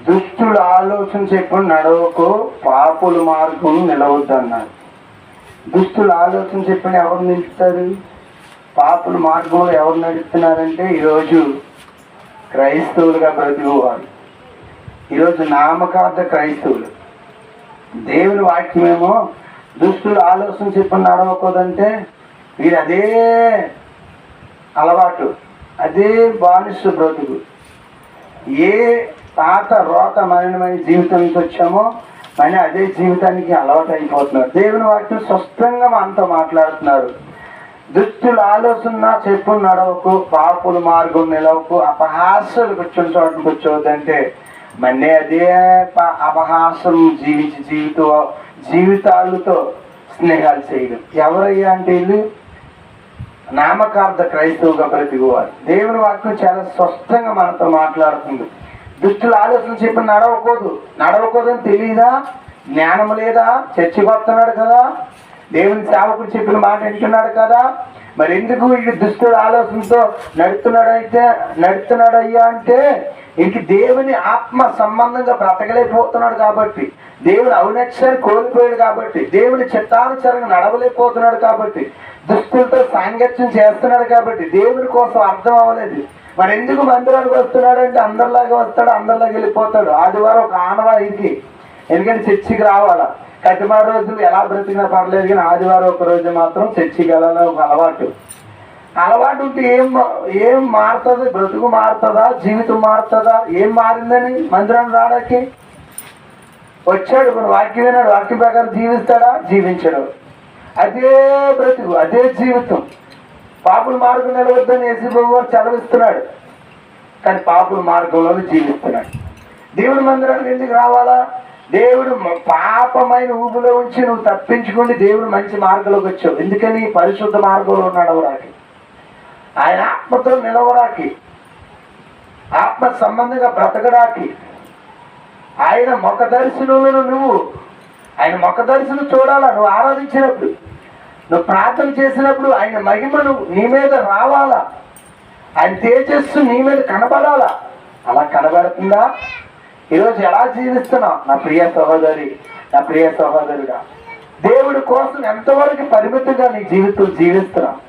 దుష్టుల ఆలోచన చెప్పిన నడవకు, పాపుల మార్గం నిలవద్దు అన్నారు. దుష్టుల ఆలోచన చెప్పిన ఎవరు నిలుస్తారు? పాపుల మార్గంలో ఎవరు నడుస్తున్నారంటే ఈరోజు క్రైస్తవులుగా బ్రతికేవారు, ఈరోజు నామకార్థ క్రైస్తవులు. దేవుని వాక్యమేమో దుష్టుల ఆలోచన చెప్పిన నడవకూడదంటే వీరు అదే అలవాటు, అదే బానిస బ్రతుకు, ఏ పాత రోత మరణమైన జీవితం నుంచి వచ్చామో మళ్ళీ అదే జీవితానికి అలవాటు అయిపోతున్నారు. దేవుని వాక్యం స్పష్టంగా మనతో మాట్లాడుతున్నారు. దుష్టుల ఆలోచన చెప్పు నడవకు, పాపుల మార్గం నిలవకు, అపహాస్యాలు కూర్చుని చోటకు కూర్చోవద్దంటే మళ్ళీ అదే అపహాసం జీవితాలతో స్నేహాలు చేయడం. ఎవరయ్యా అంటే వీళ్ళు నామకార్థ క్రైస్తవుగా బ్రతికేవారు. దేవుని వాక్యం చాలా స్పష్టంగా మనతో మాట్లాడుతుంది. దుష్టుల ఆలోచన చెప్పి నడవకూడదని తెలియదా? జ్ఞానం లేదా? చర్చికి వస్తున్నాడు కదా, దేవుని సేవకుడు చెప్పిన మాట వింటున్నాడు కదా, మరి ఎందుకు వీడు దుష్టుల ఆలోచనతో నడుస్తున్నాడయ్యా అంటే ఇంక దేవుని ఆత్మ సంబంధంగా బ్రతకలేకపోతున్నాడు కాబట్టి, దేవుని ఔనక్షాన్ని కోల్పోయాడు కాబట్టి, దేవుని చిత్తానుసారంగా నడవలేకపోతున్నాడు కాబట్టి, దుస్తులతో సాంగత్యం చేస్తున్నాడు కాబట్టి దేవుని కోసం అర్థం అవ్వలేదు. మరి ఎందుకు మందిరానికి వస్తున్నాడు అంటే అందరిలాగా వస్తాడు, అందరిలాగా వెళ్ళిపోతాడు. ఆదివారం ఒక ఆనవాయితీ, ఎందుకంటే చర్చికి రావాలా. కటిమారు రోజులు ఎలా బ్రతికినా పర్లేదు, కానీ ఆదివారం ఒక రోజు మాత్రం చర్చికి వెళ్ళాలని ఒక అలవాటు ఉంటే ఏం మారుతుంది? బ్రతుకు మారుతుందా? జీవితం మారుతుందా? ఏం మారిందని మందిరాన్ని రావడానికి వచ్చాడు. మన వాక్యం విన్నాడు, వాక్యం ప్రకారం జీవిస్తాడా? జీవించడు. అదే బ్రతుకు, అదే జీవితం. పాపుల మార్గం నిలవద్దని యేసుప్రభువు వారు చదివిస్తున్నాడు, కానీ పాపుల మార్గంలో జీవిస్తున్నాడు. దేవుడి మందిరానికి ఎందుకు రావాలా? దేవుడు పాపమైన ఊపిలో ఉంచి నువ్వు తప్పించుకుండి దేవుడు మంచి మార్గంలోకి వచ్చావు. ఎందుకని? పరిశుద్ధ మార్గంలో నడవరాకి, ఆయన ఆత్మతో నిలవరాకి, ఆత్మ సంబంధంగా బ్రతకడానికి, ఆయన ముఖ దర్శనంలో నువ్వు ఆయన ముఖ దర్శనం చూడాలా. నువ్వు ఆరాధించినప్పుడు, నువ్వు ప్రార్థన చేసినప్పుడు ఆయన మహిమను నీ మీద రావాలా, ఆయన తేజస్సు నీ మీద కనబడాలా. అలా కనబడుతుందా? ఈరోజు ఎలా జీవిస్తున్నావు నా ప్రియ సహోదరి, నా ప్రియ సహోదరుడా? దేవుడి కోసం ఎంతవరకు పరిమితంగా నీ జీవితం జీవిస్తున్నావు?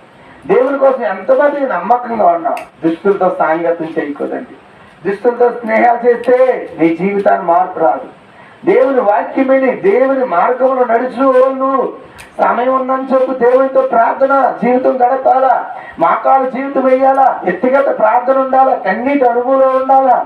దేవుని కోసం ఎంతమంది నమ్మకంగా ఉన్నావు? దుస్తులతో సాంగత్యం చేయకూడదండి. దుస్తులతో స్నేహాలు చేస్తే నీ జీవితాన్ని మార్పు రాదు. దేవుని వాక్యమని దేవుని మార్గంలో నడుచు నువ్వు సమయం ఉందని చెప్పు దేవునితో ప్రార్థన జీవితం గడపాలా, మాకాలు జీవితం వేయాలా, వ్యక్తిగత ప్రార్థన ఉండాలా, కన్నీటి అనుభవంలో ఉండాలా.